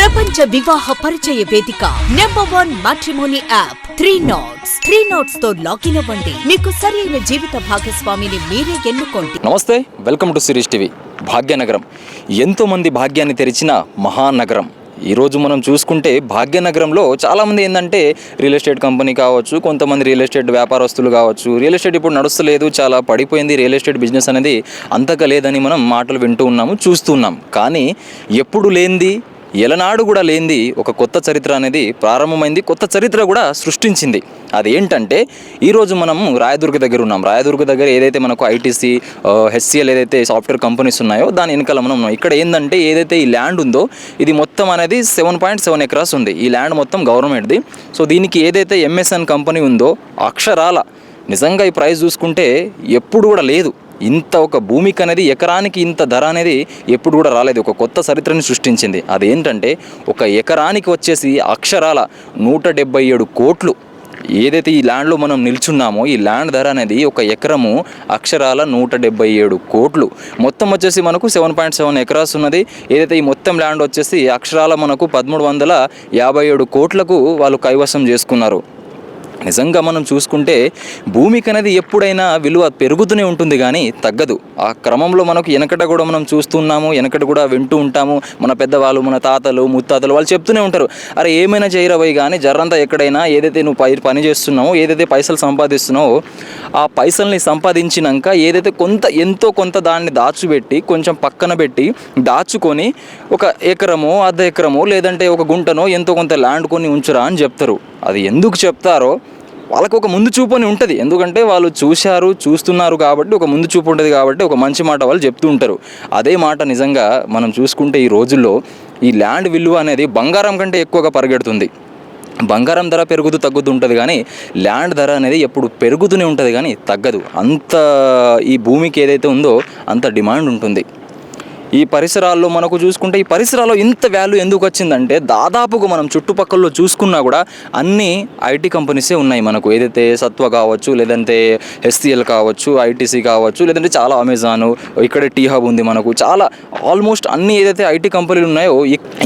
ప్రపంచ వివాహ పరిచయ వేదిక #1 మ్యాట్రిమోనీ యాప్ 3 Knots తో లాగిన్ అవ్వండి. మీకు సరైన జీవిత భాగస్వామిని మీరే ఎన్నుకోండి. నమస్తే, welcome to series TV. Bhagyanagaram ఎంతో మంది భాగ్యాన్ని తెరిచిన మహానగరం. ఈరోజు మనం చూసుకుంటే భాగ్యనగరంలో చాలామంది ఏంటంటే రియల్ ఎస్టేట్ కంపెనీ కావచ్చు, కొంతమంది రియల్ ఎస్టేట్ వ్యాపారస్తులు కావచ్చు. రియల్ ఎస్టేట్ ఇప్పుడు నడుస్తలేదు, చాలా పడిపోయింది, రియల్ ఎస్టేట్ బిజినెస్ అనేది అంతగా లేదని మనం మాటలు వింటూ ఉన్నాము, చూస్తున్నాం. కానీ ఎప్పుడు లేనిది, ఎలనాడు కూడా లేనిది ఒక కొత్త చరిత్ర అనేది ప్రారంభమైంది, కొత్త చరిత్ర కూడా సృష్టించింది. అదేంటంటే ఈరోజు మనం రాయదుర్గ దగ్గర ఉన్నాం. రాయదుర్గ దగ్గర ఏదైతే మనకు ఐటీసీ, హెచ్సిఎల్ ఏదైతే సాఫ్ట్వేర్ కంపెనీస్ ఉన్నాయో దాని వెనకాల మనం ఇక్కడ ఏంటంటే ఏదైతే ఈ ల్యాండ్ ఉందో ఇది మొత్తం అనేది 7.7 ఎకరాస్ ఉంది. ఈ ల్యాండ్ మొత్తం గవర్నమెంట్ది. సో దీనికి ఏదైతే ఎంఎస్ఎన్ కంపెనీ ఉందో అక్షరాల నిజంగా ఈ ప్రైస్ చూసుకుంటే ఎప్పుడు కూడా లేదు. ఇంత ఒక భూమికి అనేది ఎకరానికి ఇంత ధర అనేది ఎప్పుడు కూడా రాలేదు. ఒక కొత్త చరిత్రని సృష్టించింది. అదేంటంటే ఒక ఎకరానికి వచ్చేసి అక్షరాల 177 కోట్లు. ఏదైతే ఈ ల్యాండ్లో మనం నిల్చున్నామో ఈ ల్యాండ్ ధర అనేది ఒక ఎకరము అక్షరాల 177 కోట్లు. మొత్తం వచ్చేసి మనకు 7.7 ఎకరాస్ ఉన్నది. ఏదైతే ఈ మొత్తం ల్యాండ్ వచ్చేసి అక్షరాల మనకు 1357 కోట్లకు వాళ్ళు కైవసం చేసుకున్నారు. నిజంగా మనం చూసుకుంటే భూమికి అనేది ఎప్పుడైనా విలువ పెరుగుతూనే ఉంటుంది కానీ తగ్గదు. ఆ క్రమంలో మనకు వెనకట కూడా మనం చూస్తున్నాము, వెనకట కూడా వింటూ ఉంటాము. మన పెద్దవాళ్ళు, మన తాతలు, ముత్తాతలు వాళ్ళు చెప్తూనే ఉంటారు, అరే ఏమైనా చేయరబోయి కానీ జర్రంతా ఎక్కడైనా ఏదైతే నువ్వు పని చేస్తున్నావో, ఏదైతే పైసలు సంపాదిస్తున్నావో ఆ పైసల్ని సంపాదించినాక ఏదైతే ఎంతో కొంత దాన్ని దాచిపెట్టి కొంచెం పక్కన పెట్టి దాచుకొని ఒక ఎకరమో, అర్ధ ఎకరమో, లేదంటే ఒక గుంటనో ఎంతో కొంత ల్యాండ్ కొని ఉంచురా అని చెప్తారు. అది ఎందుకు చెప్తారో వాళ్ళకు ఒక ముందు చూపు అని ఉంటుంది. ఎందుకంటే వాళ్ళు చూస్తున్నారు కాబట్టి ఒక ముందు చూపు ఉంటుంది కాబట్టి ఒక మంచి మాట వాళ్ళు చెప్తూ ఉంటారు. అదే మాట నిజంగా మనం చూసుకుంటే ఈ రోజుల్లో ఈ ల్యాండ్ విలువ అనేది బంగారం కంటే ఎక్కువగా పరిగెడుతుంది. బంగారం ధర తగ్గుతూ ఉంటుంది కానీ ల్యాండ్ ధర అనేది ఎప్పుడు పెరుగుతూనే ఉంటుంది కానీ తగ్గదు. అంత ఈ భూమికి ఏదైతే ఉందో అంత డిమాండ్ ఉంటుంది. ఈ పరిసరాల్లో మనకు చూసుకుంటే ఈ పరిసరాల్లో ఇంత వాల్యూ ఎందుకు వచ్చిందంటే దాదాపుగా మనం చుట్టుపక్కల చూసుకున్నా కూడా అన్ని ఐటీ కంపెనీసే ఉన్నాయి మనకు. ఏదైతే సత్వ కావచ్చు, లేదంటే హెచ్సిఎల్ కావచ్చు, ఐటీసీ కావచ్చు, లేదంటే చాలా అమెజాన్, ఇక్కడే టీ హబ్ ఉంది మనకు. చాలా ఆల్మోస్ట్ అన్ని ఏదైతే ఐటీ కంపెనీలు ఉన్నాయో.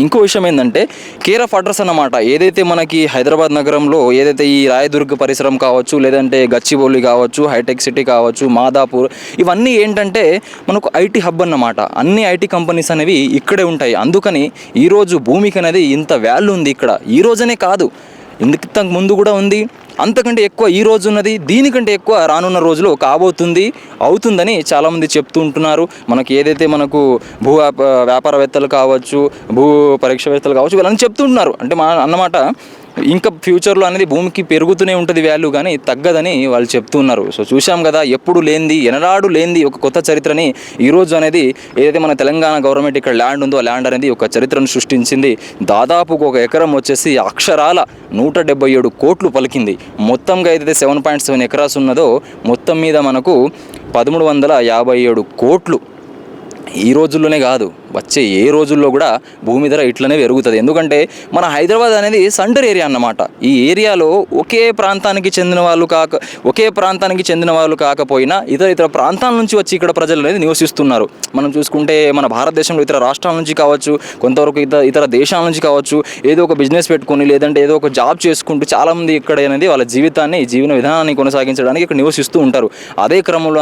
ఇంకో విషయం ఏంటంటే కేర్ ఆఫ్ అడ్రస్ అన్నమాట. ఏదైతే మనకి హైదరాబాద్ నగరంలో ఏదైతే ఈ రాయదుర్గ పరిసరం కావచ్చు, లేదంటే గచ్చిబౌలి కావచ్చు, హైటెక్ సిటీ కావచ్చు, మాదాపూర్, ఇవన్నీ ఏంటంటే మనకు ఐటీ హబ్ అన్నమాట. అన్ని ఐటీ కంపెనీస్ అనేవి ఇక్కడే ఉంటాయి. అందుకని ఈరోజు భూమికి అనేది ఇంత వాల్యూ ఉంది ఇక్కడ. ఈ రోజనే కాదు, ఇంతకు ముందు కూడా ఉంది. అంతకంటే ఎక్కువ ఈ రోజు ఉన్నది, దీనికంటే ఎక్కువ రానున్న రోజులో అవుతుందని చాలామంది చెప్తూ ఉంటున్నారు. మనకి ఏదైతే మనకు భూ వ్యాపారవేత్తలు కావచ్చు, భూ పరీక్షవేత్తలు కావచ్చు, వీళ్ళని చెప్తుంటున్నారు. అంటే అన్నమాట ఇంకా ఫ్యూచర్లో అనేది భూమికి పెరుగుతూనే ఉంటుంది వాల్యూ కానీ తగ్గదని వాళ్ళు చెప్తున్నారు. సో చూసాం కదా, ఎప్పుడు లేనిది, ఎనరాడు లేనిది ఒక కొత్త చరిత్రని ఈరోజు అనేది ఏదైతే మన తెలంగాణ గవర్నమెంట్ ఇక్కడ ల్యాండ్ ఉందో ఆ ల్యాండ్ అనేది ఒక చరిత్రను సృష్టించింది. దాదాపు ఒక ఎకరం వచ్చేసి అక్షరాల 177 కోట్లు పలికింది. మొత్తంగా ఏదైతే 7.7 ఎకరాస్ ఉన్నదో మొత్తం మీద మనకు 1357 కోట్లు. ఈ రోజుల్లోనే కాదు, వచ్చే ఏ రోజుల్లో కూడా భూమి ధర ఇట్లనే పెరుగుతుంది. ఎందుకంటే మన హైదరాబాద్ అనేది సెంటర్ ఏరియా అన్నమాట. ఈ ఏరియాలో ఒకే ప్రాంతానికి చెందిన వాళ్ళు కాకపోయినా ఇతర ప్రాంతాల నుంచి వచ్చి ఇక్కడ ప్రజలు అనేది నివసిస్తున్నారు. మనం చూసుకుంటే మన భారతదేశంలో ఇతర రాష్ట్రాల నుంచి కావచ్చు, కొంతవరకు ఇతర దేశాల నుంచి కావచ్చు, ఏదో ఒక బిజినెస్ పెట్టుకొని లేదంటే ఏదో ఒక జాబ్ చేసుకుంటూ చాలామంది ఇక్కడ అనేది వాళ్ళ జీవన విధానాన్ని కొనసాగించడానికి ఇక్కడ నివసిస్తూ ఉంటారు. అదే క్రమంలో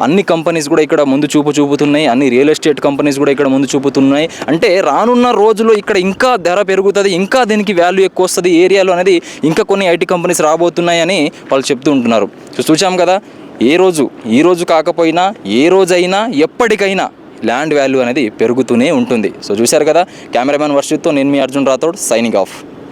అన్ని కంపెనీస్ కూడా ఇక్కడ ముందు చూపుతున్నాయి. అన్ని రియల్ ఎస్టేట్ కంపెనీస్ కూడా ఇక్కడ ముందు చూపుతున్నాయి. అంటే రానున్న రోజుల్లో ఇక్కడ ఇంకా ధర పెరుగుతుంది, ఇంకా దీనికి వాల్యూ ఎక్కువ వస్తుంది. ఏరియాలో అనేది ఇంకా కొన్ని ఐటీ కంపెనీస్ రాబోతున్నాయని వాళ్ళు చెప్తూ ఉంటున్నారు. సో చూసాం కదా, ఈ రోజు కాకపోయినా ఏ రోజైనా ఎప్పటికైనా ల్యాండ్ వాల్యూ అనేది పెరుగుతూనే ఉంటుంది. సో చూశారు కదా, కెమెరామ్యాన్ వర్షిత్తో నేను మీ అర్జున్ రాథోడ్, సైనింగ్ ఆఫ్.